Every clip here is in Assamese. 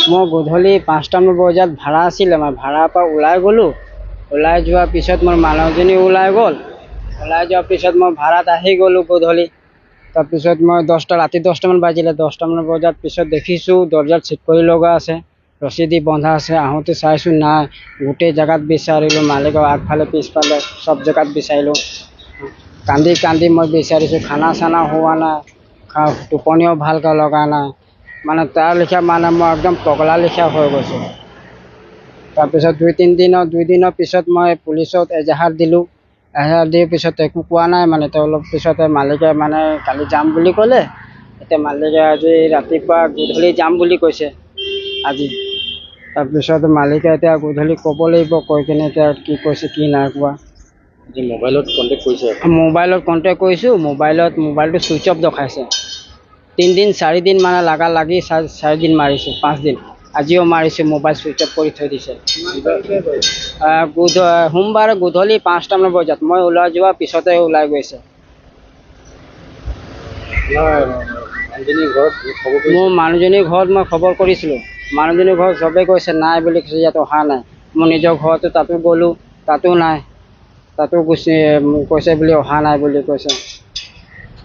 মই গধূলি 5টামান বজাত ভাড়া আছিলে, মই ভাড়াৰ পৰা ওলাই গ'লোঁ। ওলাই যোৱাৰ পিছত মোৰ মানুহজনী ওলাই গ'ল। ওলাই যোৱাৰ পিছত মই ভাড়াত আহি গ'লোঁ গধূলি। তাৰপিছত মই ৰাতি 10টামান বাজিলে। 10টামান বজাৰ পিছত দেখিছোঁ দৰ্জাত চিটকৰি লগা আছে, ৰছী দি বন্ধা আছে। আহোঁতে চাইছোঁ নাই, গোটেই জেগাত বিচাৰিলোঁ, মালিকৰ আগফালে পিছফালে চব জেগাত বিচাৰিলোঁ। কান্দি কান্দি মই বিচাৰিছোঁ, খানা চানা হোৱা নাই, টোপনিও ভালকৈ লগা নাই। মানে তাৰ লেখীয়া মানে মই একদম পগলা লেখীয়া হৈ গৈছোঁ। তাৰপিছত 2দিনৰ পিছত মই পুলিচত এজাহাৰ দিলোঁ। এজাহাৰ দিয়াৰ পিছত একো কোৱা নাই। মানে অলপ পিছতে মালিকে মানে কালি যাম বুলি ক'লে। এতিয়া মালিকে আজি ৰাতিপুৱা গধূলি যাম বুলি কৈছে আজি। তাৰপিছত মালিকে এতিয়া গধূলি ক'ব লাগিব, কৈ কিনে এতিয়া কি কৈছে কি নাই কোৱা। মোবাইলত কণ্টেক্ট কৰিছে? মোবাইলত কণ্টেক্ট কৰিছোঁ। মোবাইলটো ছুইচ অফ দেখাইছে। 3দিন 4দিন মানে লাগি 4দিন মাৰিছোঁ, 5 দিন আজিও মাৰিছোঁ, মোবাইল ছুইচ অফ কৰি থৈ দিছে। সোমবাৰে গধূলি 5টামান বজাত মই ওলাই যোৱাৰ পিছতে ওলাই গৈছে। মোৰ মানুহজনীৰ ঘৰত মই খবৰ কৰিছিলোঁ। মানুহজনীৰ ঘৰত চবেই কৈছে নাই বুলি কৈছে, ইয়াত অহা নাই। মোৰ নিজৰ ঘৰতো তাতো গ'লোঁ, তাতো নাই। তাতো কৈছে বুলি অহা নাই বুলি কৈছে।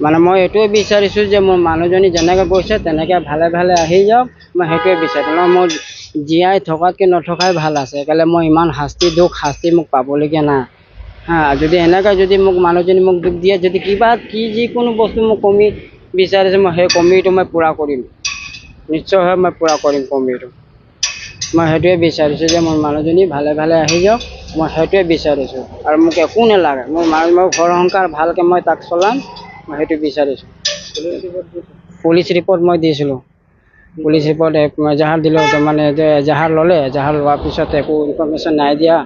মানে মই এইটোৱে বিচাৰিছোঁ যে মোৰ মানুহজনী যেনেকৈ গৈছে তেনেকৈ ভালে ভালে আহি যাওক। মই সেইটোৱে বিচাৰিছোঁ। মোৰ জীয়াই থকাতকৈ নথকাই ভাল আছে। সেইকাৰণে মই ইমান শাস্তি মোক পাবলগীয়া নাই। যদি এনেকৈ যদি মোক মানুহজনী মোক দুখ দিয়ে, যদি যিকোনো বস্তু মোক কমি বিচাৰিছে, মই সেই কমিটো মই পূৰা কৰিম। নিশ্চয় মই পূৰা কৰিম কমিটো। মই সেইটোৱে বিচাৰিছোঁ যে মোৰ মানুহজনী ভালে ভালে আহি যাওক। মই সেইটোৱে বিচাৰিছোঁ আৰু মোক একো নালাগে। মোৰ ঘৰ সংসাৰ ভালকৈ মই তাক চলাম, মই সেইটো বিচাৰিছোঁ। পুলিচ ৰিপৰ্ট মই দিছিলোঁ। পুলিচ ৰিপৰ্ট এজাহাৰ দিলোঁ। মানে এজাহাৰ ল'লে, এজাহাৰ লোৱাৰ পিছত একো ইনফৰ্মেশ্যন নাই দিয়া।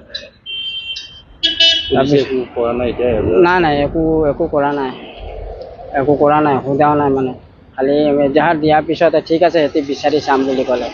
নাই একো কৰা নাই। সোধাও নাই মানে। খালি এজাহাৰ দিয়াৰ পিছত ঠিক আছে সিহঁতি বিচাৰি চাম বুলি ক'লে।